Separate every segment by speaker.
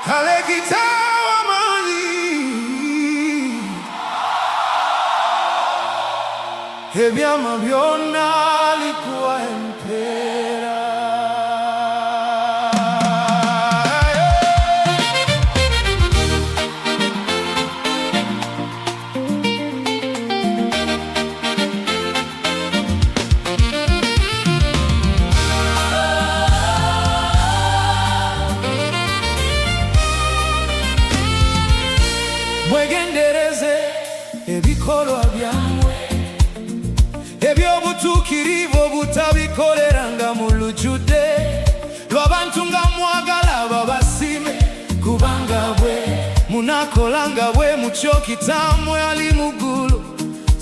Speaker 1: kale kitawa mani ebyama byonna alikuwa empera. Mwegendereze ebikolwa byammwe ebyobutuukirivu obutabikolera mu lujjudde lw'abantu nga mwagala babasiime, kubanga bwe munakola nga bwe mutyo Kitammwe ali mu ggulu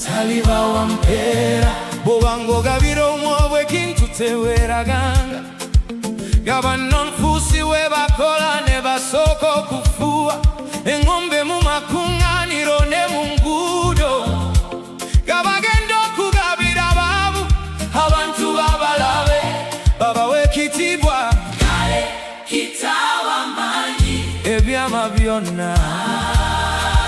Speaker 1: talibawa mpeera. Bw'obanga ogabira omwoyo ekintu teweeraganga, nga bannanfuusi we bakola ne basooka okufuuwa eng'ombe mu makuŋŋaaniro ne mu nguudo, nga bagenda okugabira baavu abantu babalabe babawa ekitiibwa. Kale kitawa maanyi ebyama byonna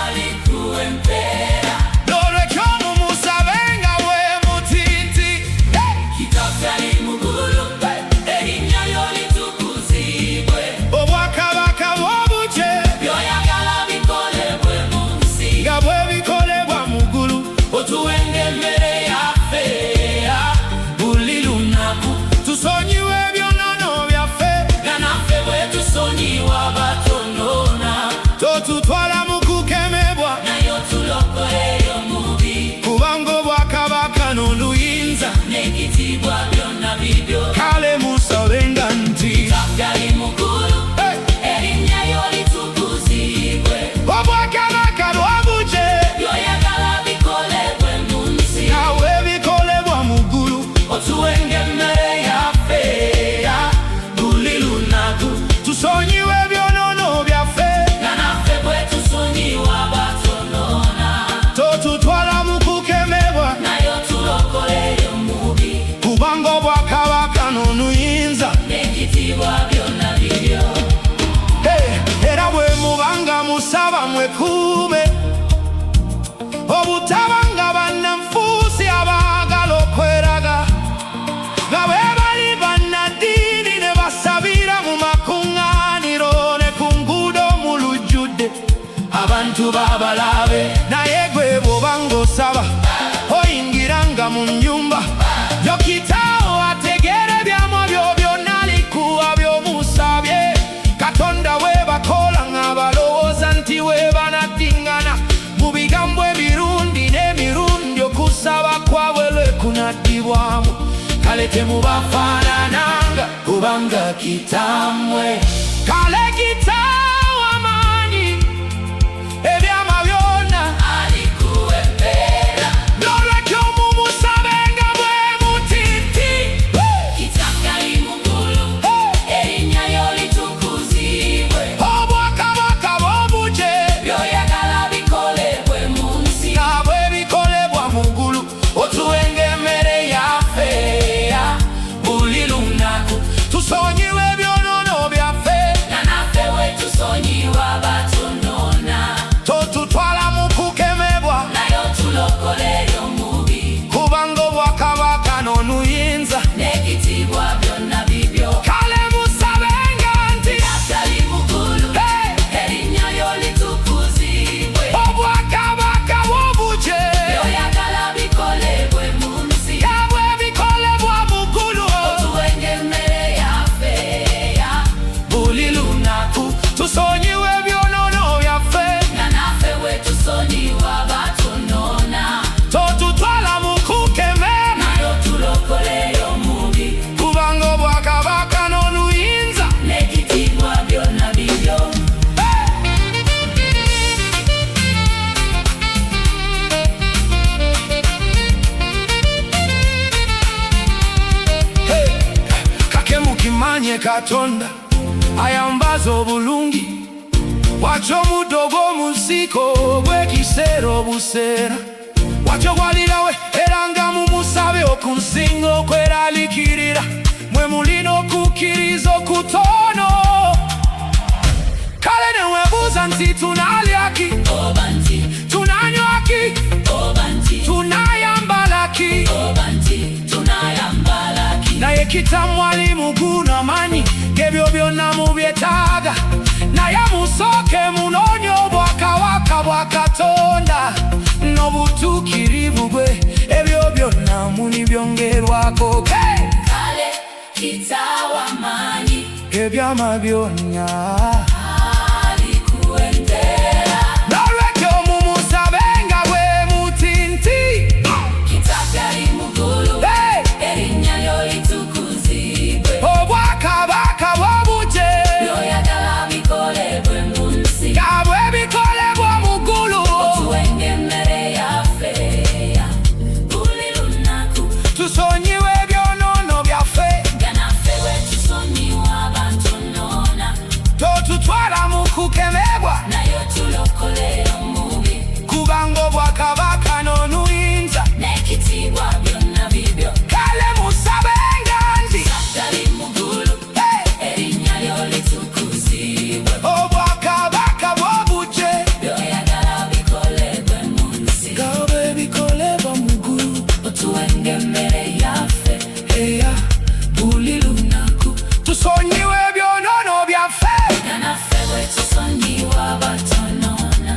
Speaker 1: alikuwa empeera. Noolwekyo mumusabe nga bwe muti nti Kitaffe ali mu ggulu, erinnya lyo litukuzibwe. Obwakabaka bw'obuje by'oyagala bikolebwe mu nsi nga bwe bikolebwa mu ggulu. Otuwenga emmere yaffe buli lunaku, tusonyiwe ebyonoono byaffe nga naffe bwe tusonyiwa abatonoona. Totutwala mu kukemebwa, naye otulokole omubi, kubanga obwakabaka n'oluyinza n'ekitiibwa byonna bibyo. Kale musabenga nti Kitaffe ali mu ggulu, erinnya lyo litukuzibwe. Obwakabaka bw'obuje by'oyagala bikolebwe mu nsi nga bwe bikolebwa mu ggulu. Otuwenga emmere yaffe buli lunaku, tusonyiwe ebyonoono byaffe nga naffe bwe tusonyiwa abatonoona. Totutwala mu kukemebwa, naye otulokole omubi, kubanga obwakabaka n'oluyinza n'ekitiibwa byonna bibyo. Era bwe mubanga musaba mwekuume obutabanga bannanfuusi abaagala okweraga, nga bwe bali bannaddiini ne basabira mu makuŋŋaaniro ne ku nguudo mu lujjudde abantu babalabe. Naye gwe bw'obanga osaba oyingiranga mu nnyumba yo Kitaawo ategeera ebyamwa byo byonna alikuwa by'omusabye. Katonda we bakola nga balowooza nti we banaddiŋŋana mu bigambo ebirungi n'emirundi okusaba kwabwe lwe kunaddibwamu. Kale temubafaanananga, kubanga Kitammwe kale kitawa maanyi ebyama byonna alikuwa empeera. Noolwekyo mumusabe nga bwe muti nti Kitaffe ali mu ggulu, erinnya lyo litukuzibwe. Obwakabaka bw'obuje by'oyagala bikolebwe mu nsi nga bwe bikolebwa mu ggulu. Otuwenga emmere yaffe buli lunaku, tusonyiwe ebyonoono byaffe nga naffe bwe tusonyiwa abatonoona. Totutwala mu kukemebwa, naye otulokole omubi, kubanga obwakabaka n'oluyinza n'ekitiibwa byonna bibyo. Kale musabenga nti Kitaffe ali mu ggulu, erinnya lyo litukuzibwe. Obwakabaka bw'obuje by'oyagala bikolebwe mu nsi nga bwe bikolebwa mu ggulu. Otuwenga emmere yaffe buli lunaku, tusonyiwe ebyonoono byaffe nga naffe bwe tusonyiwa abatonoona. Totutwala mu kukemebwa, naye otulokole omubi, kubanga obwakabaka n'oluyinza n'ekitiibwa byonna bibyo. Kake mukimanye Katonda ayambaza obulungi, watyo omuddo gw'omunsiko gw'ekiseera obuseera. Watyo gwalirawe era nga mumusabe okunsinga okweraliikirira, mwe mulina okukkiriza okutono. Kale kita mwalimu guna manyi gebyo byonna mubyetaaga naye musooke munonyo bwakawaka bwa Katonda n'obutuukirivu bwe ebyo byonna munibyongerwako
Speaker 2: kale kitawa manyi
Speaker 1: ebyama byonna
Speaker 2: alikuendera
Speaker 1: nolwekyo mumusabenga bwe mutinti
Speaker 2: kitafyali mugulu erinnya lyo litukuzibwe
Speaker 1: obwakabaka bw'obuje
Speaker 2: byoyagala bikolebwe mu nsi
Speaker 1: nga bwe bikolebwa mu ggulu
Speaker 2: otuwenga emmere yaffe eya buli lunaku
Speaker 1: tusonyiwe ebyonoono byaffe
Speaker 2: nga naffe bwe tusonyiwa abantunoona
Speaker 1: totutwala mu kukemebwa
Speaker 2: naye otulokole omubi
Speaker 1: kubanga obwakabaka n'oluyinza
Speaker 2: n'ekitiibwa byonna bibyo
Speaker 1: kale musabenga nti
Speaker 2: gali mugulu erinnya lyo litukuzibwe
Speaker 1: obwakabaka bw'obuje
Speaker 2: byoyagala bikolebwe mu nsi
Speaker 1: nga bwe bikolebwa mu ggulu
Speaker 2: otuwenga emmere yaffe
Speaker 1: eya buli lunaku tusonyiwe ebyonoono byaffe
Speaker 2: nga naffe bwe tusonyiwa abatonoona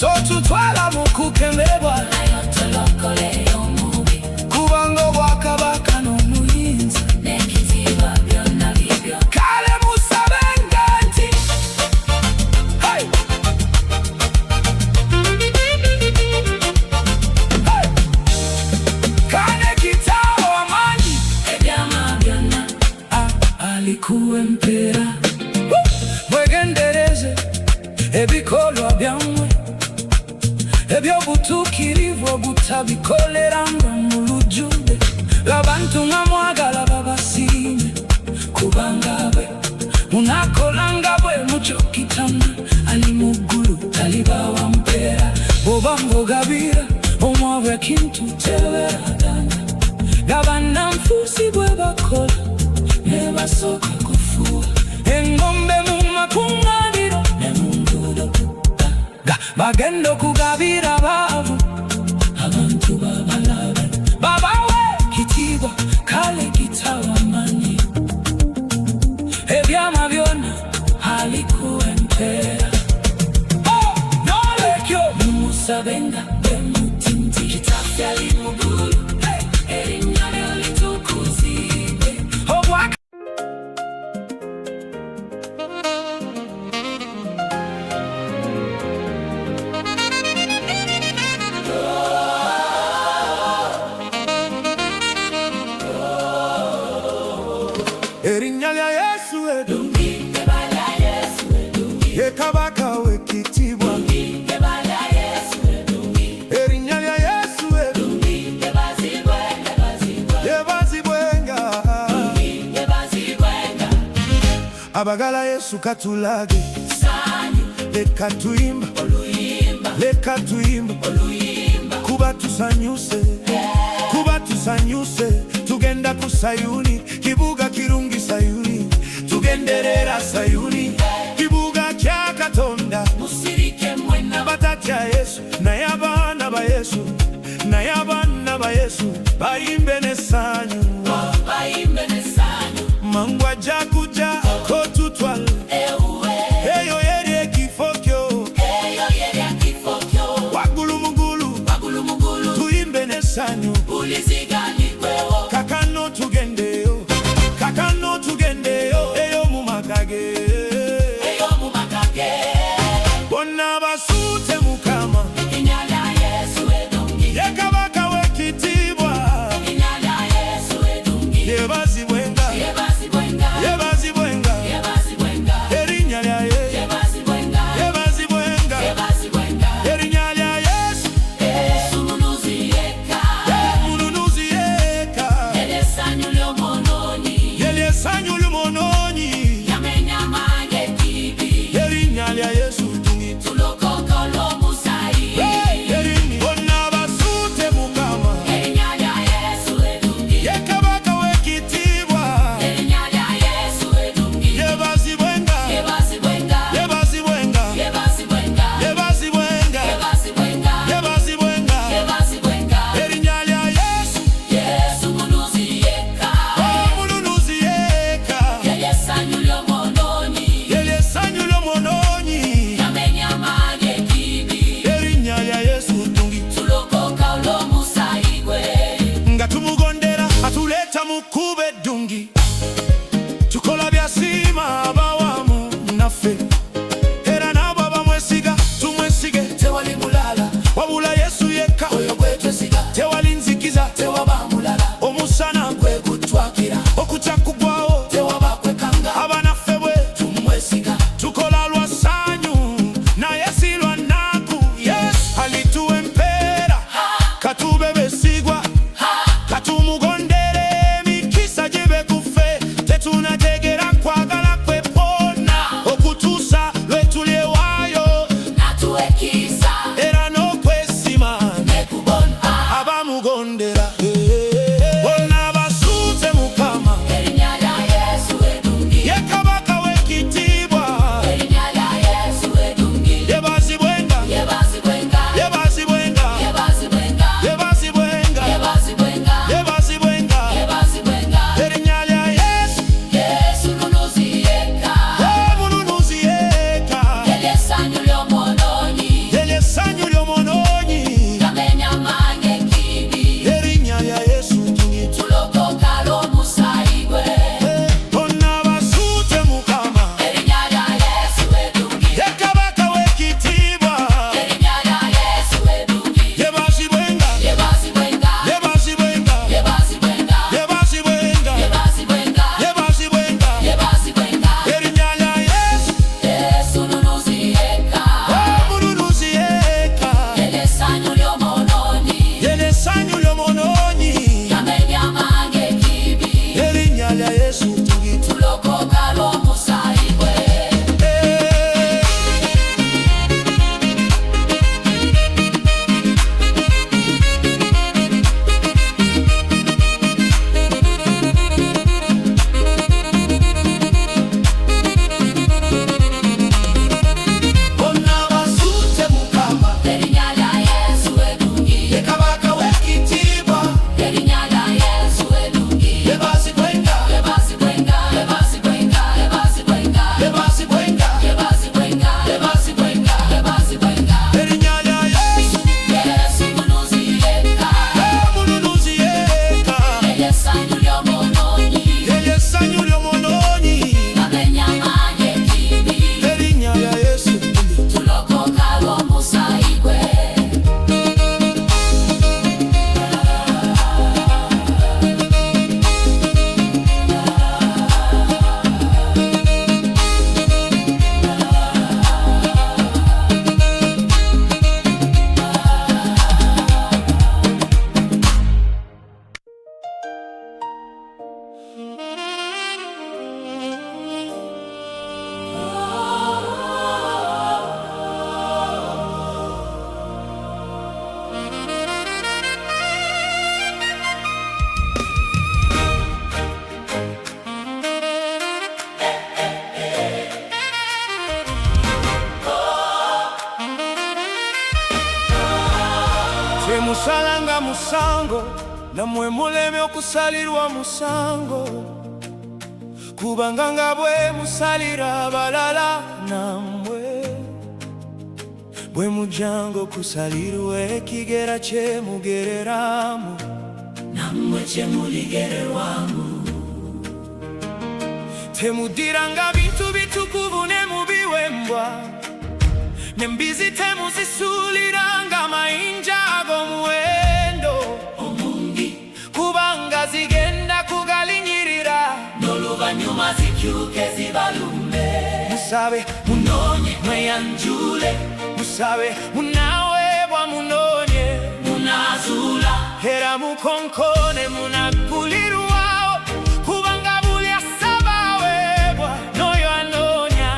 Speaker 1: totutwala mu kukemebwa
Speaker 2: naye otulokole omubi
Speaker 1: kubanga obwakabaka n'omuyinza
Speaker 2: n'ekitiibwa byonna bibyo
Speaker 1: kale musabenga nti hey! Hey! kane kitawa amanyi
Speaker 2: ebyama byonna
Speaker 1: alikuwempera mwegendereze ebikolwa byammwe eby'obutuukirivu obutabikoleranga mu lujjudde abantu nga mwagala babasiime kubanga bwe munakolanga bwe mutyo Kitama ali mu ggulu talibawa mpeera bw'oba ng'ogabira omwavu ekintu tebeeragana nga bannanfuusi bwe bakola ne basooka kufuuwa engombe mu makuŋŋaaniro ne mu nguudo nga bagenda okugabira baavu abantu babalabe babawe kitiibwa kale kitawa manyi ebyama byonna alikuwempera nolwekyo mumusabenga bwe mutinti kitaffe ali mu ggulu erinnya lyo litukuzibwe obwaka erinnya lya Yesu
Speaker 2: Dungi ebala Yesu edungi
Speaker 1: ye kabaka w'ekitiibwa
Speaker 2: ebala Yesu edungi
Speaker 1: erinnya lya Yesu
Speaker 2: ebazibwenga
Speaker 1: yebazibwenga
Speaker 2: ebazibwenga
Speaker 1: abagala Yesu katulage
Speaker 2: sanyu
Speaker 1: leka tuyimba
Speaker 2: oluyimba
Speaker 1: leka tuyimba
Speaker 2: oluyimba
Speaker 1: kuba tusanyuse tugenda ku Sayuni kibuga kirungi Sayuni tugenderera Sayuni kibuga kya Katonda
Speaker 2: musirike mwena
Speaker 1: batatya Yesu naye abaana ba Yesu bayimbe n'essanyu
Speaker 2: bayimbe n'essanyu
Speaker 1: mangu ajja kujja kotutwala
Speaker 2: ewuwe
Speaker 1: eyo yeri ekifo kyo waggulu mugulu tuyimbe n'essanyu
Speaker 2: uliziganirwewo
Speaker 1: kakano tugendeyo kakano tugende tukola byasima abawamu naffe era nabo abamwesiga tumwesige.
Speaker 2: Tewali mulala
Speaker 1: wabula Yesu yekka,
Speaker 2: oyo gwe twesiga.
Speaker 1: tewali nzikiza,
Speaker 2: Tewaba mulala
Speaker 1: omusana
Speaker 2: gwe gutwakira.
Speaker 1: okutya kugwawo,
Speaker 2: Tewaba kwekanga
Speaker 1: abanaffe bwe
Speaker 2: tumwesiga.
Speaker 1: tukola lwa ssanyu naye si lwa nnaku. Yesu alituwa empeera katube besigwa, katumugondere emikisa gibe kuffe. Tetunategera kwagala kwe kwonna okutuusa lwe tulyewaayo
Speaker 2: Natuwekisa
Speaker 1: era n'okwesima
Speaker 2: nekubona
Speaker 1: abamugondera. Bonna basuuze Mukama,
Speaker 2: erinnya lya Yesu eddungi.
Speaker 1: ye Kabaka w'ekitiibwa.
Speaker 2: Erinnya lya Yesu eddungi.
Speaker 1: Yebaazibwenga,
Speaker 2: Yebaazibwenga,
Speaker 1: yebaazibwenga,
Speaker 2: yebaazibwenga,
Speaker 1: yebaazibwenga,
Speaker 2: yebaazibwenga,
Speaker 1: yebaazibwenga.
Speaker 2: yebaazibwenga.
Speaker 1: Erinnya lya Yesu,
Speaker 2: Yesu nunuzi yekka.
Speaker 1: omununuzi yekka,
Speaker 2: Eryo essanyu ly'omwonoonyi.
Speaker 1: eryo essanyu ly'omwonoonyi.
Speaker 2: Yamenya amange ekkibi.
Speaker 1: Erinnya lya Yesu ddungi.
Speaker 2: Tulokoka lw'omusaayi gwe.
Speaker 1: Bonna basuuze Mukama,
Speaker 2: Erinnya lya Yesu eddungi.
Speaker 1: ye Kabaka w'ekitiibwa.
Speaker 2: Erinnya lya Yesu eddungi.
Speaker 1: Yebaazibwenga,
Speaker 2: Yebaazibwenga,
Speaker 1: yebaazibwenga,
Speaker 2: yebaazibwenga,
Speaker 1: yebaazibwenga,
Speaker 2: yebaazibwenga,
Speaker 1: yebaazibwenga.
Speaker 2: yebaazibwenga.
Speaker 1: Erinnya lya Yesu,
Speaker 2: Yesu nunuzi yekka.
Speaker 1: omununuzi yekka,
Speaker 2: Eryo essanyu ly'omwonoonyi.
Speaker 1: eryo essanyu ly'omwonoonyi.
Speaker 2: Yamenya amange ekkibi.
Speaker 1: Erinnya lya Yesu ddungi.
Speaker 2: Tulokoka lw'omusaayi gwe.
Speaker 1: Bonna basuuze Mukama,
Speaker 2: Erinnya lya Yesu eddungi.
Speaker 1: ye Kabaka w'ekitiibwa.
Speaker 2: Erinnya lya Yesu eddungi.
Speaker 1: Yebaazibwenga,
Speaker 2: Yebaazibwenga, yebaazibwenga, yebaazibwenga,
Speaker 1: yebaazibwenga,
Speaker 2: yebaazibwenga, yebaazibwenga, yebaazibwenga.
Speaker 1: erinnya lya Yesu,
Speaker 2: Yesu nunuzi yekka.
Speaker 1: omununuzi yekka,
Speaker 2: Eryo essanyu ly'omwonoonyi.
Speaker 1: eryo essanyu ly'omwonoonyi.
Speaker 2: Yamenya amange ekkibi.
Speaker 1: Erinnya lya Yesu ddungi.
Speaker 2: Tulokoka lw'omusaayi gwe.
Speaker 1: Temusalanga musango, nammwe muleme okusalirwa musango, kubanga nga bwe musalira abalala nammwe bwe mujjanga okusalirwa ekigera kye mugereramu.
Speaker 2: Nammwe kye muligererwamu.
Speaker 1: Temuddiranga bintu bitukuvu ne mubiwembwa, n'embizzi temuzisuuliranga mayinja ag'omuwendo
Speaker 2: Omungi
Speaker 1: kubanga zigenda kugalinyirira.
Speaker 2: n'oluvannyuma zikyuke zibalumbe.
Speaker 1: Musabe
Speaker 2: Munoonye mweyanjule.
Speaker 1: musabe munaweebwa, munoonye
Speaker 2: Munaazuula
Speaker 1: era mukonkone munaggulirwawo, kubanga buli asaba aweebwa, n'oyo anoonya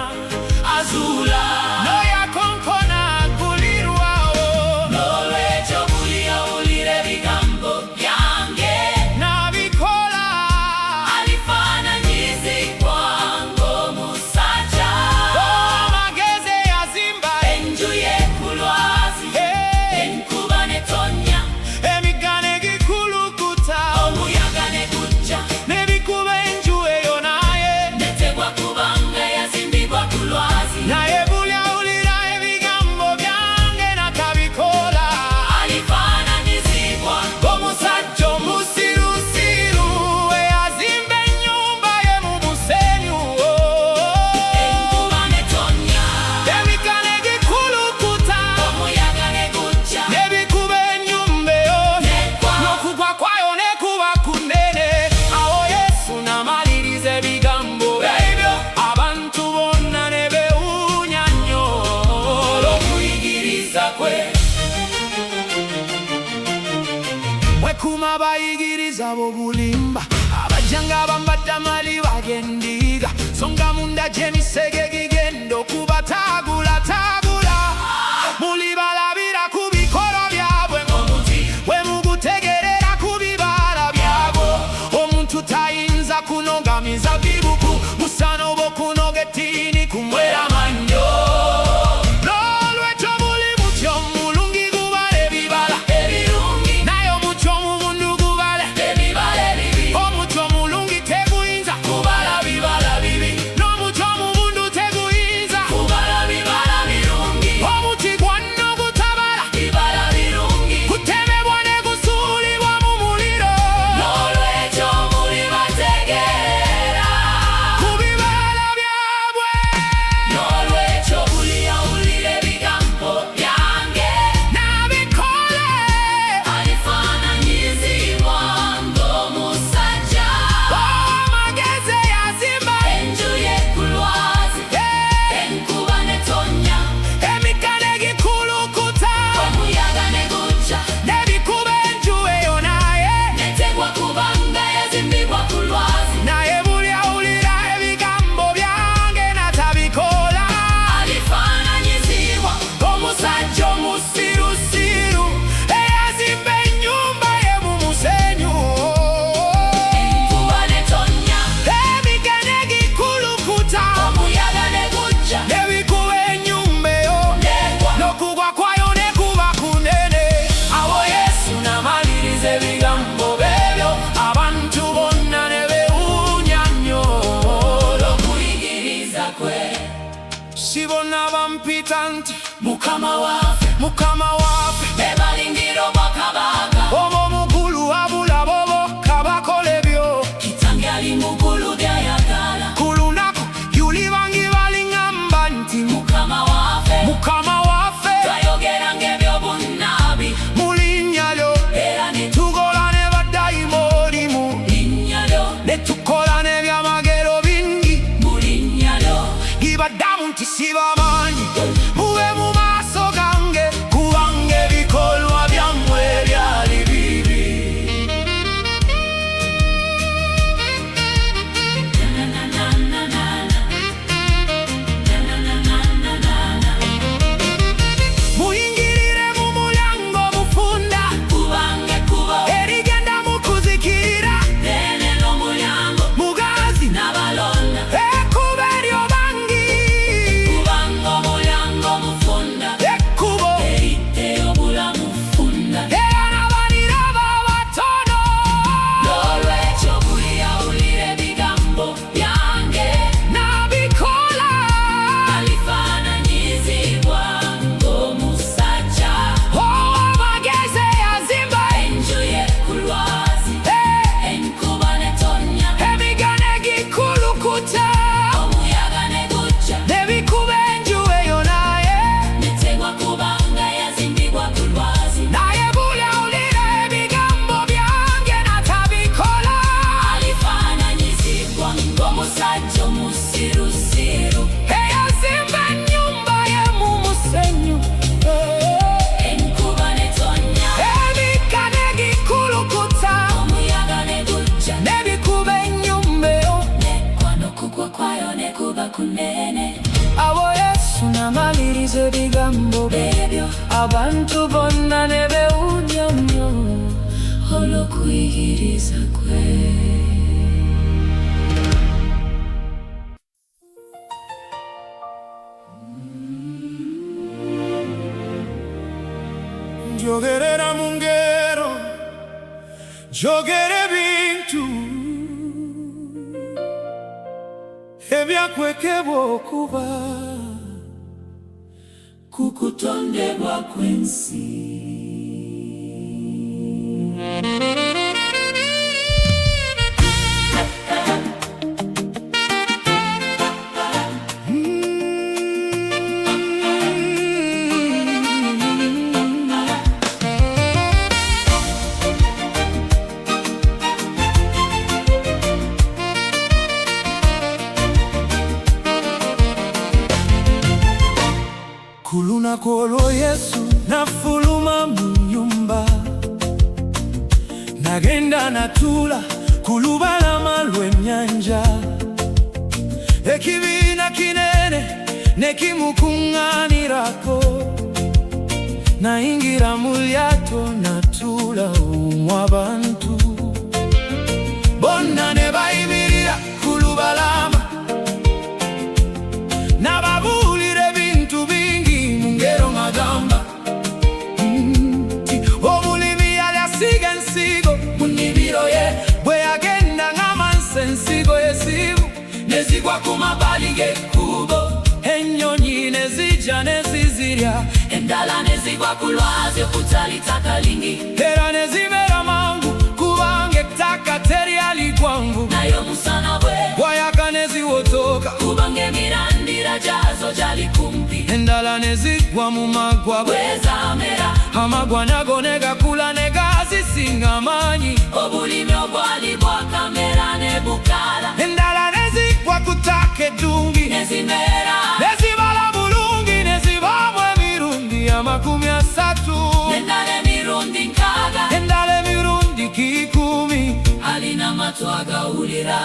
Speaker 2: azuula.
Speaker 1: n'oyo akonkona aggulirwawo.
Speaker 2: N'olwekyo buli awulira ebigambo byange
Speaker 1: N'abikola
Speaker 2: alifaananyizibwa ng'omusajja.
Speaker 1: amagezi yazimba
Speaker 2: Enju ye ku lwazi, enkuba n'etonnya,
Speaker 1: emigano egikulukuta.
Speaker 2: omuyaga
Speaker 1: bakuma bayigiriza bobulimba abajanga bambadde mali bagendiga songa munda gyemisege gigenda okubatagula muli balabira ku bikolo byabwe bwe mugutegerera ku bibala byabwe omuntu tayinza kunoga mizabibu musana oba okunoga ettiini kumwera mannyo n'olwekyo muli mutyo mulungi gubala ebibala ebirungi naye omutyo omubundu gubala ebibala ebibi omutyo omulungi teguyinza kubala bibala bibi n'omutyo omubundu teguyinza kubala bibala birungi omuti gwonna ogutabala bibala birungi gutemebwa ne gusuulibwa mu muliro n'olwekyo muli bategeera ku bibala byabwe n'olwekyo buli awulira ebigambo byange n'abikola alifaananyizibwa ng'omusajja ow'amagezi yazimba enju ye ku lwazi enkuba n'etonnya emigga n'egikulukuta omuyaga ne gujja n'ebikuba enju eyo naye netegwa kubanga yazimbibwa ku lwazi naye buli awulira ebigambo byange n'atabikola alifaananyizibwa omusajja omusirusiru eyazimba ennyumba ye mu musenyu enkuba n'etonnya emigga n'egikulukuta omuyaga ne gujja n'ebikuba ennyumba eyo n'okugwa kwayo ne kuba kunene awo Yesu n'amaliriza ebigambo bebyo abantu bonna ne beewuunya nnyo olw'okuyigiriza kwe si bonna bampita nti mukama waffe be balingira obwakabaka oba omugulu wabula bobo kabakola ebyo kitange ali mugulu byayagala ku lunaku yuli bangi baliŋŋamba nti mukama waffe twayogeranga eby'obunnabbi mu linnya lyo era tukola ne baddayimooni mu linnya lyo ne tukola n'ebyamagero bingi mu linnya lyo ibaddamu nti sibamanyi mube mu maaso gange kubanga ebikolwa byammwe byali bibi muyingirire mu mulyango mufunda kubanga ekkubo erigenda mu kuzikirira ddene n'omulyango mugazi n'abalonda ekkubo eryo bangi kubanga omulyango mufunda ekkubo eriddeyo obulamu funda era n'abaliraba batono n'olwekyo buli awulira ebigambo byange n'abikola alifaananyizibwa ng'omusajja ow'amagezi yazimba enju ye ku lwazi enkuba n'etonnya emigga n'egikulukuta omuyaga ne gujja n'ebikuba enju eyo naye netegwa kubanga yazimbibwa ku lwazi naye buli awulira ebigambo byange n'atabikola alifaananyizibwa ng'omusajja omusirusiru eyazimba ennyumba ye mu musenyu enkuba n'etonnya emigga n'egikulukuta omuyaga ne gujja n'ebikuba ennyumba eyo negwa n'okugwa kwayo ne kuba kunene awo Yesu n'amaliriza ebigambo bebyo abantu bonna ne beewuunya nnyo olw'okuyigiriza kwe njogerera mu ngero njogera ebintu ebyakwekebwa okuba ku kutondebwa kw'ensi ku lunaku olwo Yesu n'afuluma mu nnyumba yagenda natula kulubalama lw'ennyanja. Ekibiina kinene ne kimukuŋŋaanirako, nayingira mu lyato natula omwo abantu bonna ne bayimirira ku lubalama, n'ababuulira ebintu bingi mu ngero ŋŋagamba nti omulimi yali asiga ensigo mu nnimiro ye, bwe yagenda ng'amansa ensigo esiivu ne zigwa ku mabbali g'ekkubo. Ennyonyi ne zijja ne zizirya,
Speaker 2: endala ne zigwa ku lwazi okutali ttaka lingi,
Speaker 1: era ne zibeera mangu kubanga ettaka teryali ggwanvu.
Speaker 2: naye omusana bwe
Speaker 1: gwayaka ne ziwotoka
Speaker 2: kubanga emirandira gyazo gyali kumpi.
Speaker 1: endala ne zigwa mu maggwa
Speaker 2: bwe zaamera
Speaker 1: amagwa nago ne gakula ne gazisinga amaanyi.
Speaker 2: obulimi obwali bwakamera ne bukaala,
Speaker 1: endala ne zigwa ku ttaka eddungi
Speaker 2: ne zimera
Speaker 1: ne zibala bulungi ne zibaamu emirundi 30,
Speaker 2: endala emirundi 6,
Speaker 1: endala emirundi 10.
Speaker 2: alina amatu agawulira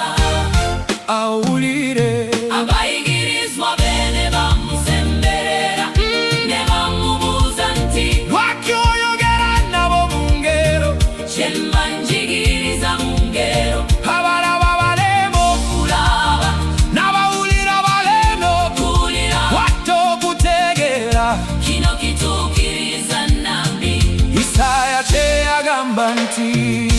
Speaker 1: awulire
Speaker 2: abayigirizwa be ne bamusemberera ne bamubuuza nti
Speaker 1: lwaki oyogera nabo mu ngero,
Speaker 2: kye mba njigiriza mu ngero,
Speaker 1: abalaba balema
Speaker 2: okulaba
Speaker 1: n'abawulira balema
Speaker 2: okuwulira,
Speaker 1: watta okutegeera.
Speaker 2: kino kituukiriza nnabbi.
Speaker 1: Isaaya kye yagamba nti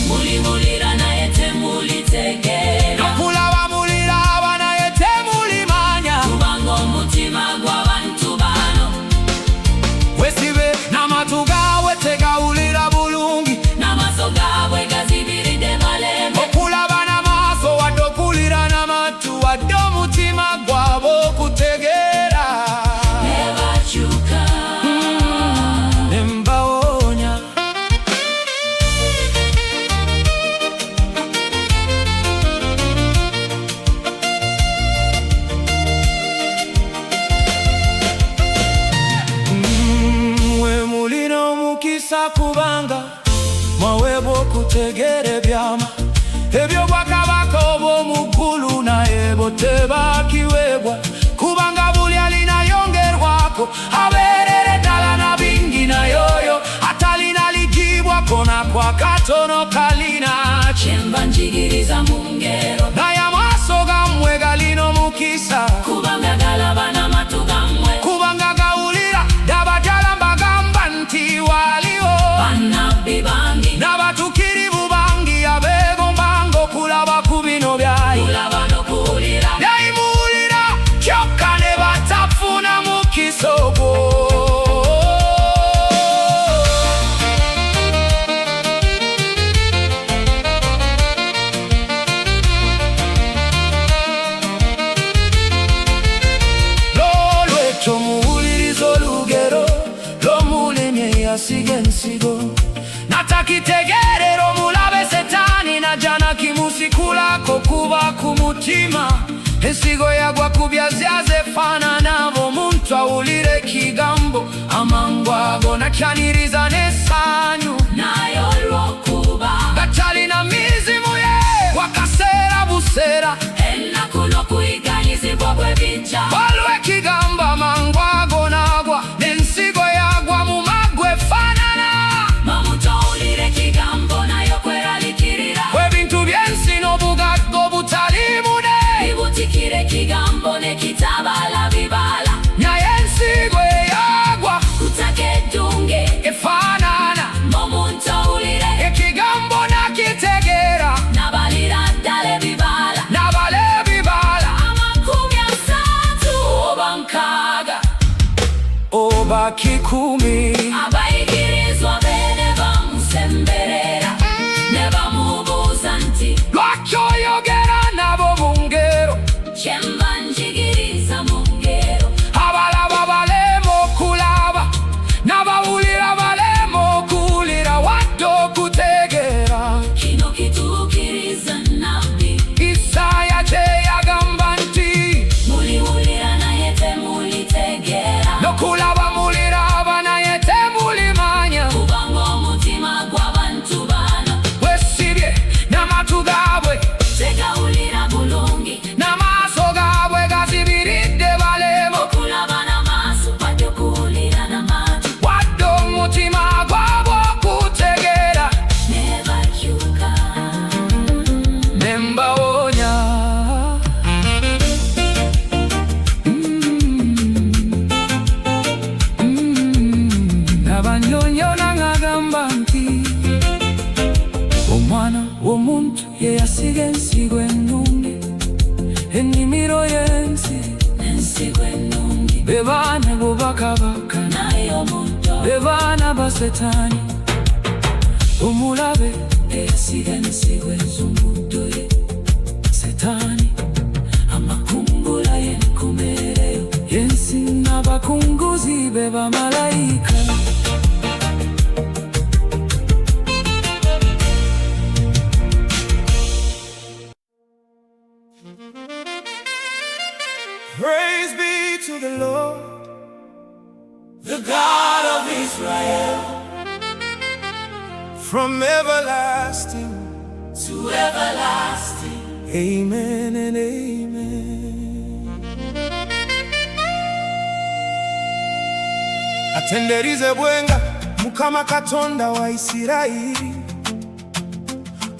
Speaker 2: muliwulira naye temulitegeera,
Speaker 1: nokulaba muliraba naye temulimanya,
Speaker 2: kubanga omutima gw'abantu bano
Speaker 1: wesibe n'amatu gaabwe tegawulira bulungi,
Speaker 2: n'amaaso gaabwe gazibiridde baleme,
Speaker 1: okulaba n'amaaso wadde okuwulira n'amatu wadde omutima gwabwe okutegeera.
Speaker 2: ne bakyuka
Speaker 1: Ne mbawonya mwe mulina omukisa kubanga mwaweebwa okutegeera ebyama eby'obwakabaka obw'omu ggulu, naye bo tebakiweebwa kubanga buli alinayongerwako abeerera ddala na bingi, naye oyo atalina ligibwako nakwa katono kalina kye.
Speaker 2: kye mba njigiriza mu ngero,
Speaker 1: Naye amaaso gammwe galina omukisa
Speaker 2: kubanga galaba n'amatu gammwe,
Speaker 1: kubanga gawulira. Ddaba ddala mbagamba nti waliwo
Speaker 2: bannabbi bangi
Speaker 1: n'abatuukirivu bangi abeegombanga okulaba ku bino byayi,
Speaker 2: kulaba n'okuwulira,
Speaker 1: naye muwulira kyokka ne batafuna mukisa ogwo. Noolwekyo muwulirize olugero lw'omulimi eyasiga ensigo, natakitegeerera omulabe Setaani najja nakimusikulako kuba ku mutima. Ensigo yagwa ku byazyaza efaanana ng'omuntu awulira ekigambo, amangu ago nakyaniriza n'essanyu,
Speaker 2: naye olw'okuba
Speaker 1: nga talina mizimu ye wakaseera buseera.
Speaker 2: ennaku n'okuyiganyizibwa bwe bijja,
Speaker 1: Waliwo ekigambo amangu ago n'agwa, n'ensigo yagwa mu maggwa efaanana.
Speaker 2: omuntu owulira ekigambo naye okweralikirira,
Speaker 1: Ebintu by'ensi n'obugagga obutaliimu ne
Speaker 2: bibutikira ekigambo ne kitabaala bibala,
Speaker 1: naye ensigo eyagwa
Speaker 2: ku ttaka eddunge
Speaker 1: efaanana.
Speaker 2: omuntu owulire
Speaker 1: Ekigambo nakitegeera
Speaker 2: n'abalira ddala ebibala,
Speaker 1: n'abala ebibala
Speaker 2: 30 oba 6,
Speaker 1: oba 10.
Speaker 2: abayigirizwa be ne bamusemberera ne bamubuuza nti
Speaker 1: Lwaki oyogera nabo mu ngero,
Speaker 2: kye mba njigiriza mu ngero,
Speaker 1: abalaba balema okulaba n'abawulira balema okuwulira wadde okutegeera.
Speaker 2: kino kituukiriza nnabbi.
Speaker 1: Isaaya kye yagamba nti
Speaker 2: muliwulira naye temulitegeera,
Speaker 1: n'okulaba muliraba naye temuli bebana bubakabaka
Speaker 2: nayo muto
Speaker 1: bebana basetani umulabe
Speaker 2: eyasiganisiwe z'omuntu ye
Speaker 1: setani
Speaker 2: amakungula y'enkomereyo
Speaker 1: yensi n'abakunguzi be bamalayika. Praise be to the Lord,
Speaker 2: the God of Israel,
Speaker 1: from everlasting
Speaker 2: to everlasting.
Speaker 1: Amen and amen. Atenderize bwenga Mukama Katonda wa Isiraeli,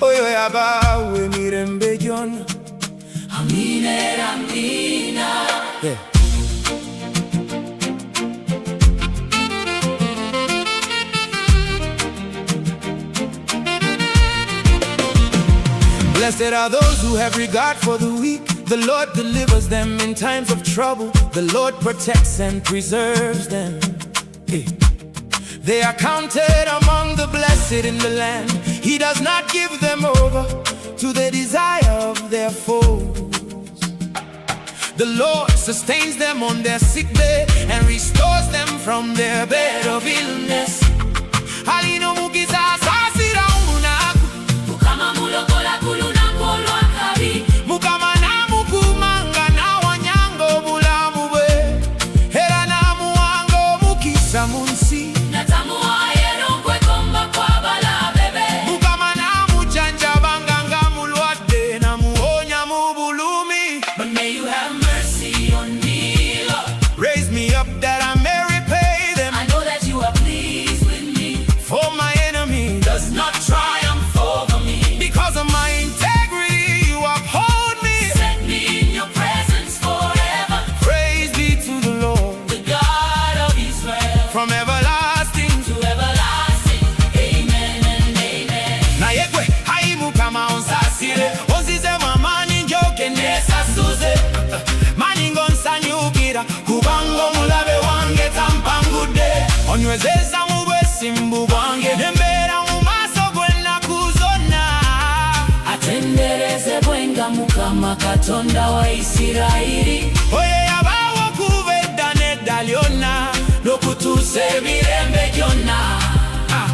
Speaker 1: oyo yabawe mirembe gyonna.
Speaker 2: Amina, amina.
Speaker 1: Yeah. Blessed are those who have regard for the weak. The Lord delivers them in times of trouble. The Lord protects and preserves them. Hey. They are counted among the blessed in the land. He does not give them over to the desire of their foes. The Lord sustains them on their sick bed and restores them from their bed of illness. Halino mugiza sasira unaku
Speaker 2: Mukama mulokola kuluna kolwa kabi
Speaker 1: Mukama na mukumanga na wanyango bulamu bwe Hera na muwango mukisa munsi
Speaker 2: natamuwa yero kwekomba kwa bala bebe
Speaker 1: Mukama na mujanja banganga mulwadde na muonya mubulumi.
Speaker 2: But may you have mercy on me, Lord.
Speaker 1: Raise me up that I may repay them,
Speaker 2: I know that you are pleased with me.
Speaker 1: for my enemy
Speaker 2: Does not triumph over me.
Speaker 1: because of my integrity you uphold me.
Speaker 2: Set me in your presence forever.
Speaker 1: Praise be to the Lord,
Speaker 2: The God of Israel,
Speaker 1: from everlasting
Speaker 2: to everlasting. Amen and amen.
Speaker 1: na yekwe haimuka maonsasire onzize mwamani njoke nesasuze maningo nsanyukira kubango mulabe wange tampangude onywezeza mu bwesimbu bwange nembeera mu maaso gwennaku zonna.
Speaker 2: Atendereze bwenga Mukama Katonda wa Isiraeli,
Speaker 1: Oyo yabaawo okuva edda n'edda lyonna n'okutuusa
Speaker 2: emirembe gyonna.
Speaker 1: Ah.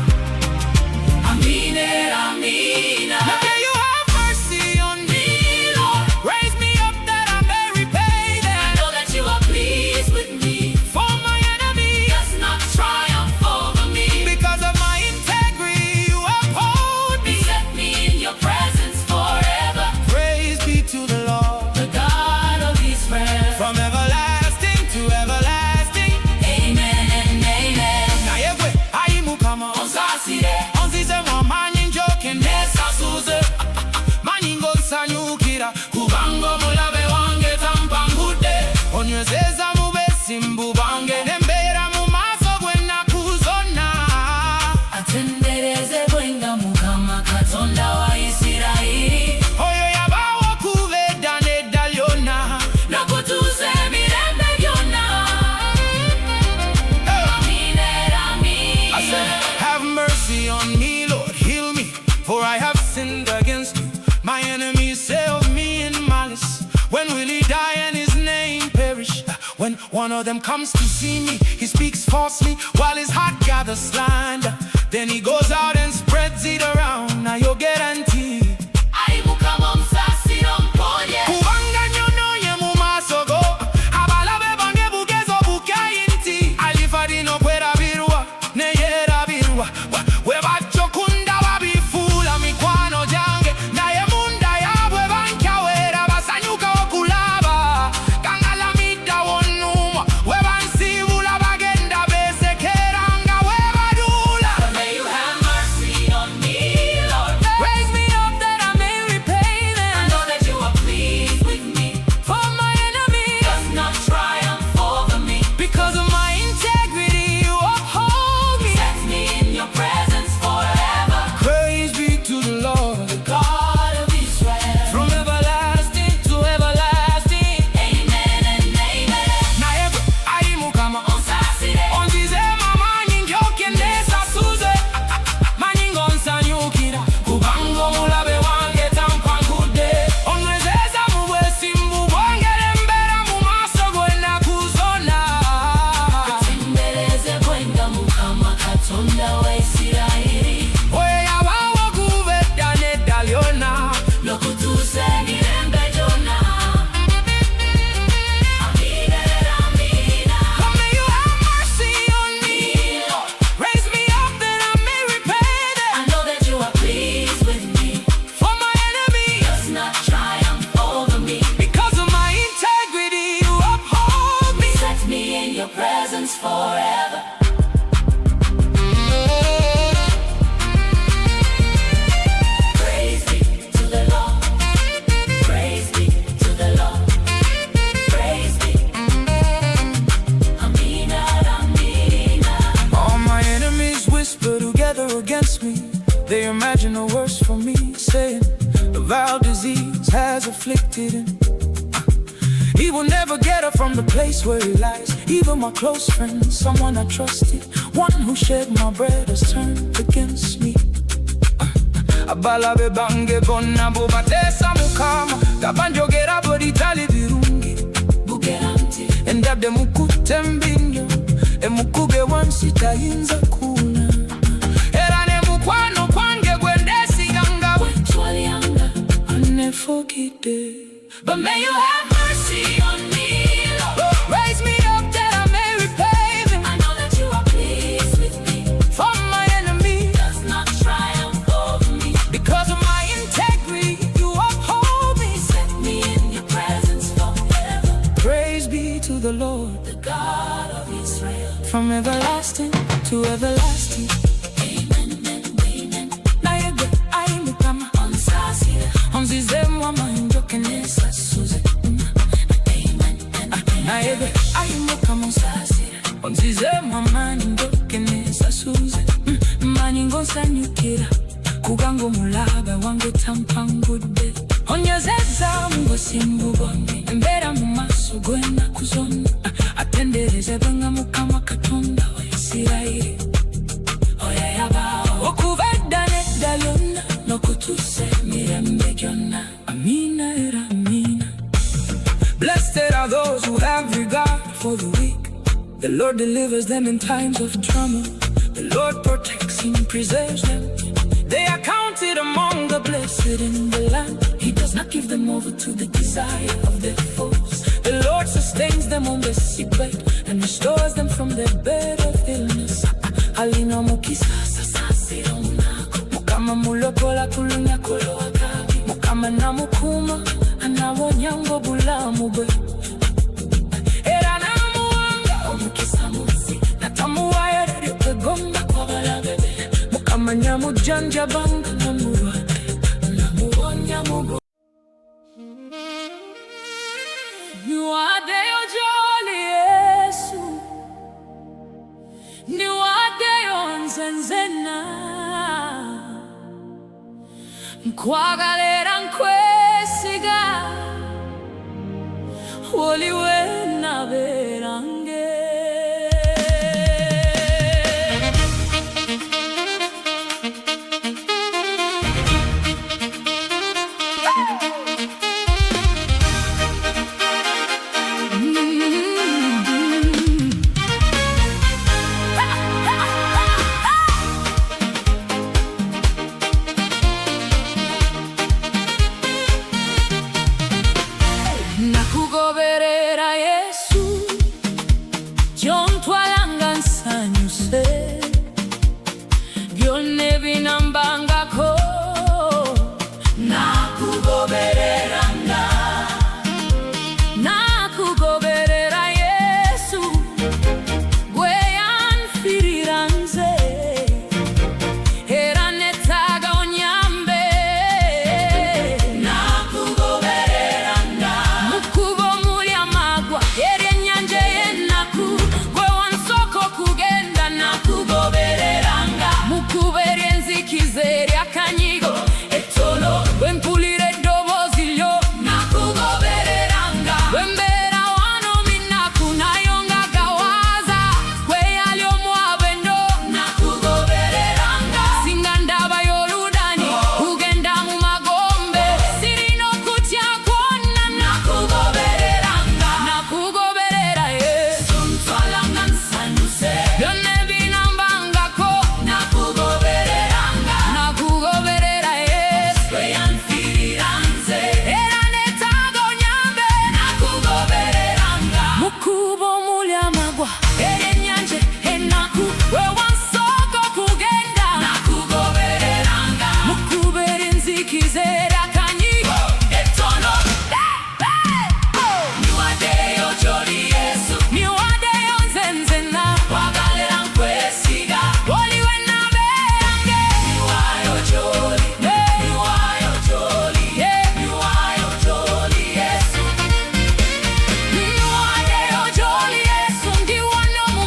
Speaker 2: Amina, amina.
Speaker 1: May you have mercy on me, Lord. Raise me up that I may repay
Speaker 2: I
Speaker 1: them,
Speaker 2: know that you are pleased with me.
Speaker 1: for my enemy
Speaker 2: Does not triumph over me.
Speaker 1: because of my integrity you uphold me.
Speaker 2: Set me in your presence forever.
Speaker 1: Praise be to the Lord,
Speaker 2: The God of Israel.
Speaker 1: from everlasting to everlasting.
Speaker 2: Amen and amen.
Speaker 1: Na yegwe aimukama
Speaker 2: Onsasire,
Speaker 1: onzize mwamani njoke nesasuze maningo nsanyukira kubango mulabe wange tampangude onywezeza mu besimbu bange nembeera mu maaso gwennaku zonna.
Speaker 2: atendereze bwenga Mukama Katonda wa Isiraeli,
Speaker 1: Oyo yabaawo okuva edda n'edda lyonna
Speaker 2: n'okutuusa emirembe gyonna. Amina,
Speaker 1: I said,
Speaker 2: amina.
Speaker 1: have mercy on me, Lord, heal me, for I have sinned against you. My enemies say of me in malice, when will he die and his name perish? When one of them comes to see me, he speaks falsely, while his heart gathers slander. Then he goes out and spreads it around. Now you'll guarantee
Speaker 2: Ai Mukama omusasiro mponye.
Speaker 1: kubanga nyonoonye mu maaso go abalabe bange bugezo bukeeyi nti alifa lino kwerabirwa neyeerabirwa we bajja okundaba bifuula mikwano gyange naye munda yaabwe bankyaweera basanyuka okulaba kangalamidda wonnumwa we bansiibula bagenda beesekeera nga we baduula.
Speaker 2: May you have mercy on me, Lord.
Speaker 1: Raise me up against me. They imagine the worst for me, saying a vile disease has afflicted him. He will never get up from the place where he lies. Even my close friend, someone I trusted, one who shared my bread, has turned against me. Abalabe bange bonna bubatesa mukama tabanjogera boditali birungi bugeranti endabde mukute mbinyo emukuge wansi tayinza kuna era ne mukwano kwange gwendesi yanga wentwali yanga unforgivable. But may you have mercy on me, Lord. Raise me up that I may repay them. I know that you are pleased with me, for my enemy does not triumph over me. Because of my integrity, you uphold me. Set me in your presence forever. Praise be to the Lord, the God of Israel, from everlasting to everlasting. Amen and amen. Naebe aimukama onsasira onzizemwa manjokenesa suze. Amen and amen. Naebe aimukama onsasira onzizemwa manjokenesa suze. Maningonsanyukira kugango mulabe wange tampangudde onyezeza mugosimbugonde embera mu maaso gwena kuzonna atendereze banga mukama katonda wa Isirayiri oyayabawo okuva edda n'edda lyonna n'okutuusa emirembe gyonna. Amina era amina. Blessed are those who have regard for the weak. The Lord delivers them in times of trauma. The Lord protects and preserves them. They are counted among the blessed in the land. He does not give them over to the desire of their foes. The Lord sustains them on their sickbed and restores them from their bed of illness. Alina mukisasa sasira munako mukama mulokola kulunya kolo akabi mukama namukuma anawonyango bulamu bwe era namuwanga omukisa munsi natamuwaya lyokegomba kwabalabebe mukama nyamujanjabanga namulwadde namuwonya mugo. Niwadeyo joli Yesu, niwadeyo nzenzena, nkwagalera nkwesiga, woliwe naberange. Nakugoberera Yesu, jontwalanga nsanyuse, byonna binambangako. Nakugobereranga, nakugoberera Yesu, gwe yanfirira nze, era neetaaga onyambe. Nakugobereranga mukubo muli amagwa eryennyanja ey'ennaku, gwe wansooka okugenda. Nakugobereranga mukubo ery'enzikiza eryakanyigo ettono, bwe mpulira eddoboozi lyo. Nakugobereranga bwe mbeera wano minnaku nayo nga gawaaza, gwe yali omwabendo. Nakugobereranga singa ndaba y'oludani kugenda mu magombe, sirina okutya kwonna. Nakugobereranga nakugoberera Yesu, ntwalanga nsanyuse, byonna ebinambangako. Nakugobereranga nakugoberera Yesu, gwe yanfirira nze, era neetaaga onyambe. Nakugobereranga mukubo omuli amagwa eryennyanja ennaku, gwe wansooka okugenda. Nakugobereranga mukubo ery'enzikiza eryakanyigo ettono. Niwaddeyo gy'oli Yesu, niwaddeyo nzenzena, nkwagalera nkwesiga, woliwe nabeerange. Niwaayo gy'oli, niwaayo gy'oli, niwaayo gy'oli Yesu, niwaddeyo gy'oli Yesu, ndi wano mu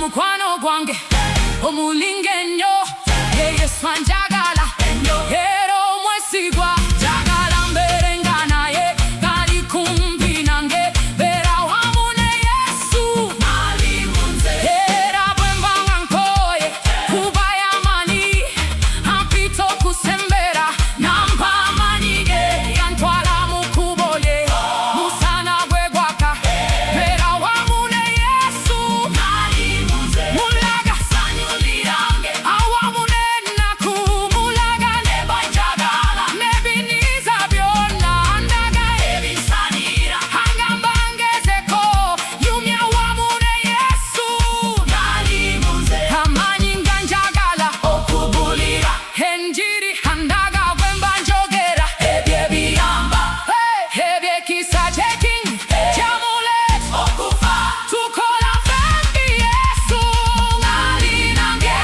Speaker 1: mukwano gwange omulingenyo Yesu anjagala era omwesigwa njagala mbere nga naye gali kumpi nange beera wamu ne Yesu era bwe mba nga nkoye kuba y'amaanyi ampita okusembera nampa amaanyi ge yantwala mu kkubo lye musana gwe gwaka beera wamu ne Yesu mulaga awamu n'ennaku mulaga ne banjagala n'ebiniza byonna ndaga ebinsanira agamba ngezeko yumya wamu ne Yesu amaanyi nga njagala okubulira enjiri andaga bwe mba njogera ebyo ebiyamba eby'ekisa kyekingi kyamuleeta okufa tukola fembi Yesu ngali nange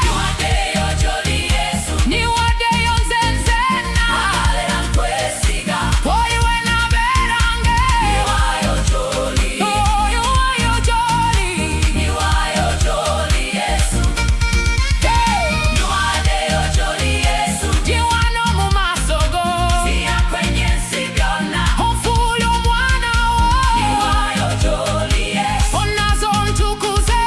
Speaker 1: niwaddeyo gy'oli Yesu niwaddeyo nze nzenna era nkwesiga oyo we nabeerange niwaayo gy'oli niwaayo gy'oli Yesu niwaddeyo gy'oli Yesu ndi wano mu maaso go siya kwenye nsi byonna onfuula omwana wo niwaayo gy'oli Yesu onnazo ntukuze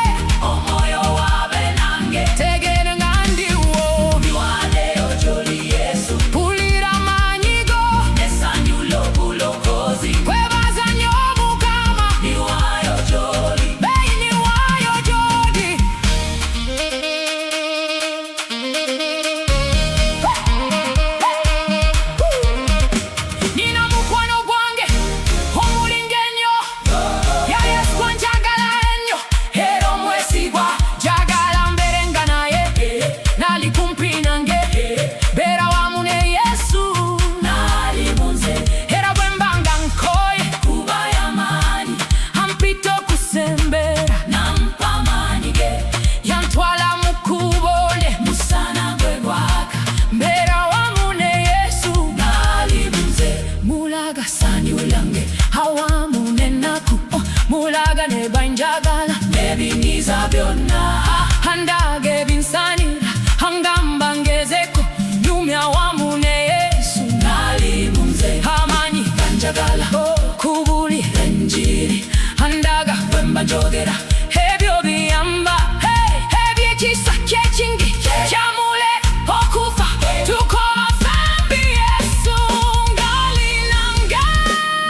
Speaker 1: omwoyo waabe nange tegeera nga ndiwo niwaddeyo gy'oli Yesu mpulira amaanyi go n'essanyu l'obulokozi kwebaza nnyo Mukama niwaayo gy'oli niwaayo gy'oli nina mukwano gwange omulingenyo ya Yesu anjagala ennyo era omwesigwa njagala mbere nga naye nali kumpi nange beera wamu ne Yesu era bwe mba nga nkoye kuba y'amaanyi ampita okusembera nampa amaanyi ge yantwala mu kkubo lye musana gwe gwaka mbeera wamu ne Yesu mulaga ssanyu lyange awamu n'ennaku mulaga ne banjagala n'ebiniza byonna andaga ebinsanira angamba ngezeko yumya wamu ne Yesu amaanyi ganjagala okubulira enjiri andaga bwe mba njogera ebyo biyamba eby'ekisa kyekingi kyamuleeta okufa tukola fembi Yesu ngali nange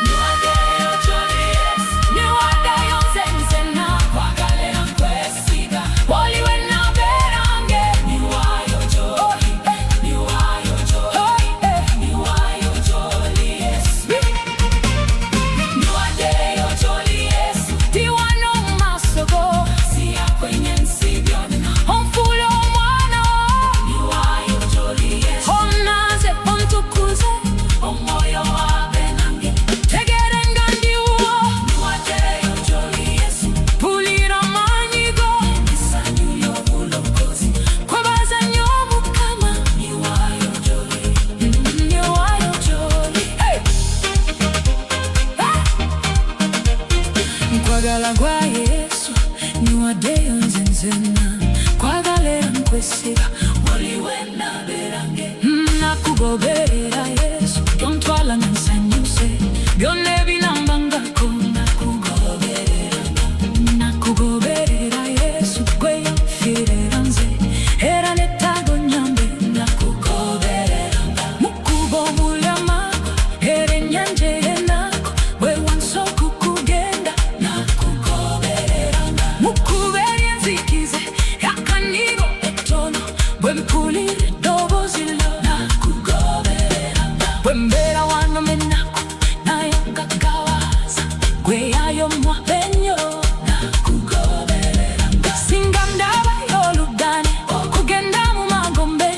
Speaker 1: niwaddeyo gy'oli Yesu niwaddeyo nze nzenna kwagala era nkwesiga oli we nabeerange niwaayo gy'oli niwaayo gy'oli Yesu niwaddeyo gy'oli Yesu ndi wano mu maaso go siya kwenye nsi byonna onfuula omwana wo niwaayo gy'oli Yesu onnaze ontukuze omwoyo waabe nange tegeere nga ndiwo niwaddeyo gy'oli Yesu mpulira amaanyi go n'essanyu ly'obulokozi kwebaza nnyo Mukama niwaayo gy'oli nkwagala gwa Yesu niwaddeyo nze nzenna kwagala era nkwesiga oli we nabeerange nakugoberera Yesu tontwala nga nsanyuse byonna ebinambangako nakugoberera Yesu gwe yanfiirira nze era nettaago nnyambe nakugobereranga mu kkubo omulama era ennyanja ey'ennaku bwe wansooka okugenda nakugobereranga mu kkubo ery'enzikize akanigo ettono bwe mpulira eddoboozi lyo nakugobereranga bwe mbeera wano m'ennaku naye nkakkawaza gwe yayomwa ennyo nakugobereranga singa ndabayo oluddaane okugenda mu magombe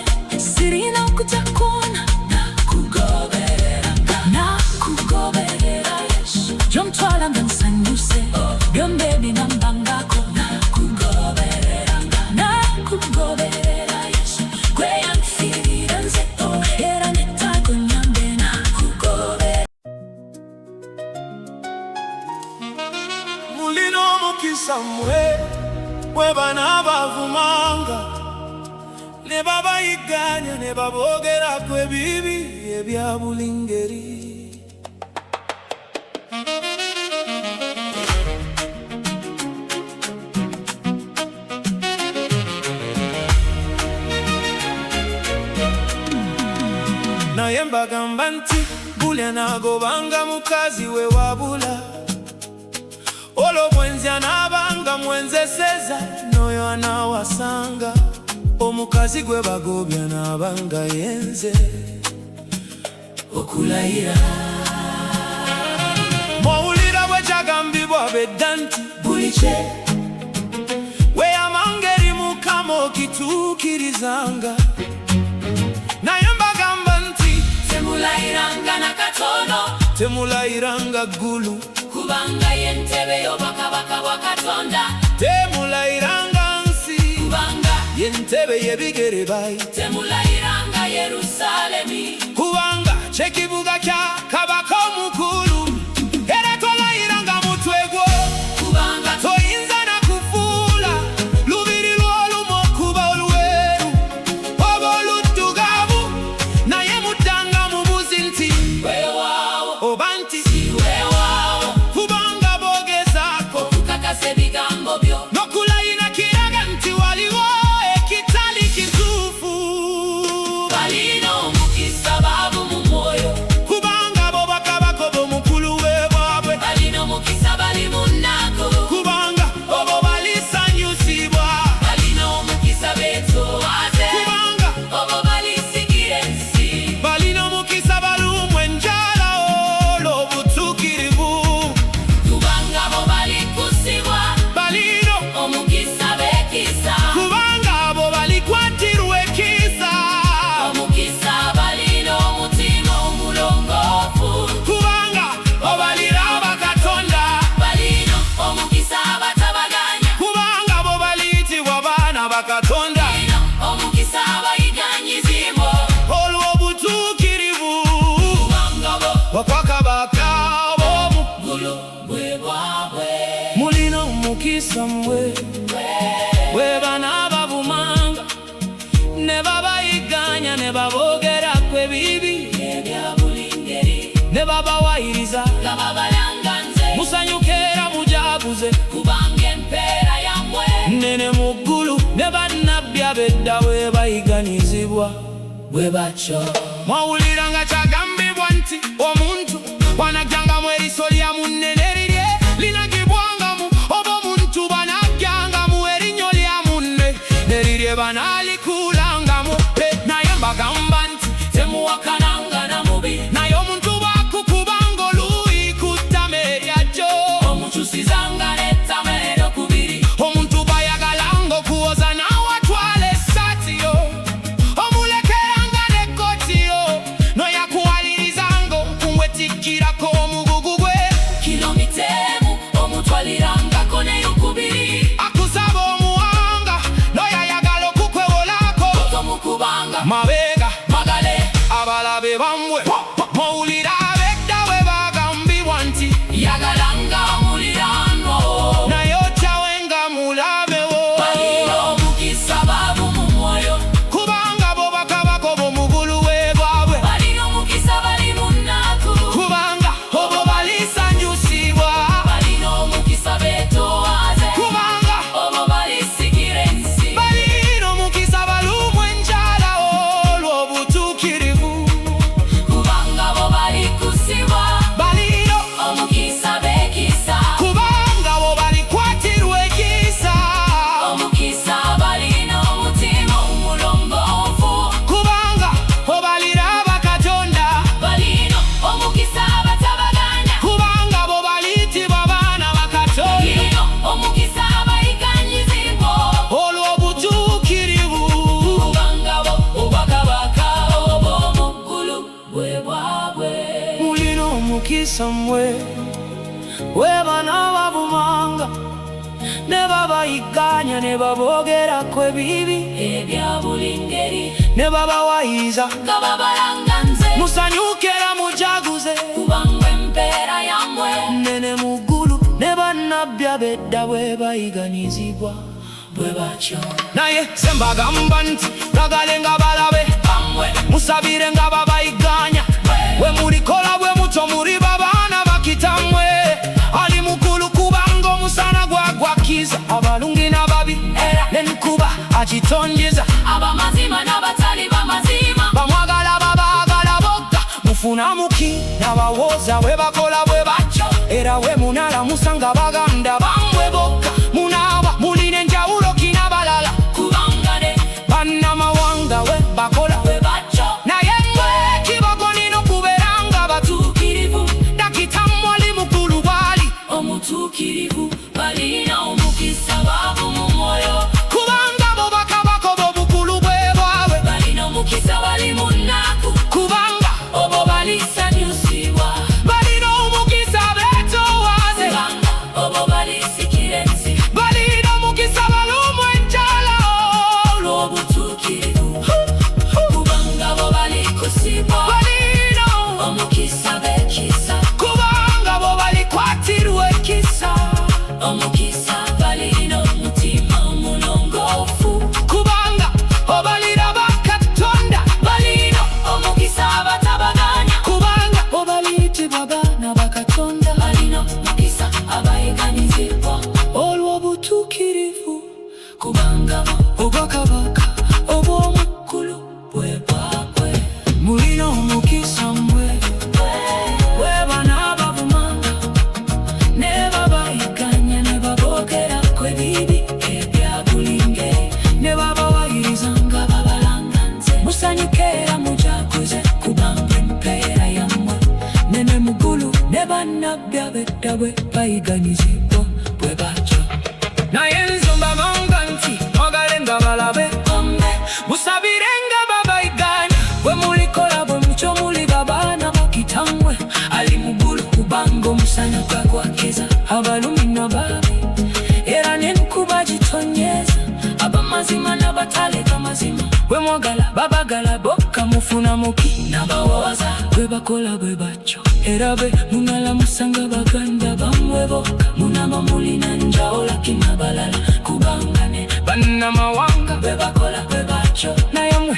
Speaker 1: sirina okujja kwona nakugoberera Yesu gy'ontwala nga nsanyuse byonna ebinambangako nakugoberera Yesu gwe yanfiirira nze era nettaago nnyambe nakugoberera
Speaker 3: mulina omukisa mmwe
Speaker 1: bwe banaabavumanga ne babayiganya ne babogerako ebibi ebya buli ngeri. Naye mbagamba nti buli anaagobanga mukazi we wabula, olwo bwenzi anaabanga mwenzeseza n'oyo anaawasanga, omukazi gwe bagobya anaabanga yenze okulayira. Mwawulira bwe kyagambibwa bedda nti buli kye weeyamanga eri Mukama okituukirizanga. Naye mbagamba nti
Speaker 2: temulayiranga nakatono,
Speaker 1: temulayiranga ggulu,
Speaker 2: kubanga ye ntebe y'obwakabaka bwa Katonda.
Speaker 1: temulayiranga nsi,
Speaker 2: kubanga
Speaker 1: ye ntebe y'ebigere bye.
Speaker 2: temulayiranga Yerusaalemi,
Speaker 1: kubanga kye kibuga kya kabaka omukulu. Era tolayiranga mutwe gwo,
Speaker 2: kubanga
Speaker 1: toyinza na kufuula lubiri lw'olumu okuba olweru oba oluddugavu. Naye muddanga mubuzi nti
Speaker 2: weewaawo
Speaker 1: oba nti
Speaker 2: si weewaawo,
Speaker 1: kubanga boogezaako
Speaker 2: okukakasa ebigambo byo.
Speaker 1: n'okulayira kiraga nti waliwo ekitali kituufu.
Speaker 2: Balina omukisa baavu mu mwoyo,
Speaker 1: Kubanga bo bakabaka b'omukulu w'ebwabwe.
Speaker 2: balina omukisa bali mu nnaku,
Speaker 1: Kubanga obo balisanyusibwa.
Speaker 2: balina omukisa beetoowaze,
Speaker 1: Kubanga
Speaker 2: obo balisigira ensi.
Speaker 1: balina omukisa balumwa enjala olw'obutuukirivu.
Speaker 2: Kubanga bo balikusibwa
Speaker 1: Balina
Speaker 2: omukisa beekisa,
Speaker 1: kubanga abo balikwatirwa ekisa.
Speaker 2: omukisa balina omutima omulongoofu.
Speaker 1: Kubanga obaliraba Katonda.
Speaker 2: Balina omukisa abatabaganya,
Speaker 1: Kubanga bo baliyitibwa baana ba Katonda
Speaker 2: balina omukisa abayiganyizibwa.
Speaker 1: olw'obutuukirivu
Speaker 2: Kubanga bo
Speaker 1: bwakabaka b'omu.
Speaker 2: bulu bwe bwabwe.
Speaker 1: Mulina omukisa mmwe bwe banaabavumanga ne babayiganya ne babogerako ebibi
Speaker 2: Ebya buli ngeri
Speaker 1: ne babawayiriza.
Speaker 2: nga babalanga nze,
Speaker 1: Musanyuke era mujaguze,
Speaker 2: kubanga empeera yammwe
Speaker 1: nnene mu ggulu ne bannabbi ab'edda bwe bayiganizibwa
Speaker 2: bwe batyo.
Speaker 1: Mwawuliranga kyagambibwa nti omuntu bw'anagyangamu eriiso lya munne nerirye linagibwangamu, oba omuntu bw'anagyangamu erinnyo lya munne nerirye banaalikuulangamu. Naye mbagamba nti
Speaker 2: Temuwakananga na mubi,
Speaker 1: naye omuntu bw'akukubanga oluuyi ku ttama eryajjo,
Speaker 2: omukyusizanga n'ettama eryokubiri.
Speaker 1: omuntu bw'ayagalanga okuwoza n'awatwala essaati yo, omulekeranga n'ekkooti yo, n'oyakuwalirizanga okumwetikkirako omugugu gwe.
Speaker 2: Kilomita emu omutwalirangako n'eyokubiri,
Speaker 1: Akusaba omuwanga n'oyayagala okukwewolako
Speaker 2: tomukubanga
Speaker 1: mabeega
Speaker 2: magale.
Speaker 1: abalabe bammwe. Mwawulira ab'edda bwe bagambibwa nti
Speaker 2: Yagalanga muliraanwa wo,
Speaker 1: naye otyawenga mulabe wo.
Speaker 2: balina omukisa baavu mu mwoyo,
Speaker 1: Kubanga bo bakabaka b'omugulu w'ebwabwe.
Speaker 2: balina omukisa bali mu nnaku,
Speaker 1: Kubanga obo balisanyusibwa.
Speaker 2: balina omukisa beetoowaze,
Speaker 1: Kubanga
Speaker 2: obo balisigira ensi.
Speaker 1: balina omukisa balumwa enjala olw'obutuukirivu.
Speaker 2: Kubanga bo balikusibwa
Speaker 1: Balina
Speaker 2: omukisa beekisa,
Speaker 1: kubanga bo balikwatirwa ekisa.
Speaker 2: omukisa balina omutima omulongoofu.
Speaker 1: Kubanga obaliraba Katonda.
Speaker 2: Balina omukisa abatabaganya,
Speaker 1: Kubanga bo baliyitibwa baana ba Katonda
Speaker 2: balina omukisa abayiganyizibwa.
Speaker 1: olw'obutuukirivu.
Speaker 2: Kubanga bo obwakabaka obw'omu ggulu bwe bwabwe.
Speaker 1: Mulina omukisa mmwe bwe banaabavumanga ne babayiganya ne babogerako ebibi
Speaker 2: Ebya buli ngeri
Speaker 1: ne babawayiriza.
Speaker 2: nga babalanga nze,
Speaker 1: Musanyuke era mujaguze,
Speaker 2: kubanga empeera yammwe
Speaker 1: nnene mu ggulu ne bannabbi ab'edda bwe bayiganizibwa
Speaker 2: bwe batyo.
Speaker 1: Naye nze mbagamba nti lagalenga balabe
Speaker 2: bamwe
Speaker 1: musabire nga babayiganya bwe mulikola bwe mutyo muli babaana bakitamwe ali mukulu kubanga omusana gwagwakiza abalungi n'ababi n'enkuba agitonjeza
Speaker 2: abamazima n'abatali bamazima
Speaker 1: bamwagala babaagala bokka mufuna muki n'abawooza bwe bakola bwe batyo era we munalamusa nga baganda bamwe bokka munaaba mulina enjawulo kina balala
Speaker 2: kubanga ne
Speaker 1: bannamawanga we bakola
Speaker 2: bwe batyo
Speaker 1: naye mwe kiboko nino kubeera nga
Speaker 2: batuukirivu
Speaker 1: dakitamu ali mukulu bwali
Speaker 2: omutuukirivu balina omukisa baavu mu mwoyo
Speaker 1: kubanga bo bakabaka b'obukulu bwe bwabwe
Speaker 2: balina omukisa bali mu nnaku
Speaker 1: kubanga
Speaker 2: obo balisanyusibwa
Speaker 1: balina omukisa beetoowaze
Speaker 2: kubanga obo balisikira ensi
Speaker 1: balina omukisa balumu enjala
Speaker 2: olw'obutuukirivu kubanga bo balikusibwa
Speaker 1: balina
Speaker 2: omukisa b'ekisa
Speaker 1: kubanga bo balikwatirwa ekisa
Speaker 2: omukisa balina omutima omulongoofu
Speaker 1: kubanga obaliraba Katonda
Speaker 2: balina omukisa abatabaganya
Speaker 1: kubanga obaliyitibwa baana ba Katonda
Speaker 2: balina omukisa abayiganizibwa
Speaker 1: olw'obutuukirivu
Speaker 2: kubanga bo
Speaker 1: obwakabaka obw'omukulu
Speaker 2: bwe bwabwe
Speaker 1: mulina omukisa mmwe bwe bana abavumanga
Speaker 2: ne babayiganya ne baboogerako ebibi ebya buli ngeri
Speaker 1: ne babawayiriza nga
Speaker 2: babalanga nze
Speaker 1: musanyuke era mujaguze
Speaker 2: kubanga empeera yammwe
Speaker 1: nene mugulu ne bannabbi ab'edda bwe bayiganizibwa bwe batyo naye nze mbagamba nti mwagale nga balabe
Speaker 2: ombe
Speaker 1: musabire nga babayiganya bwe mulikola bwe mutyo muli babaana bakitamwe
Speaker 2: ali mugulu kubanga omusana gwagwakiza
Speaker 1: abalumi n'ababi
Speaker 2: era n'enkuba gitonyeza abamazima n'abatali bamazima
Speaker 1: bwe mwagala babagala bokka mufuna muki
Speaker 2: n'abawooza
Speaker 1: bwe bakola bwe batyo era be munalamusa nga baganda bamwe bokka
Speaker 2: munaba mulina njawulo kina balala kubanga ne
Speaker 1: bannamawanga
Speaker 2: bwe bakola bwe batyo
Speaker 1: naye mwe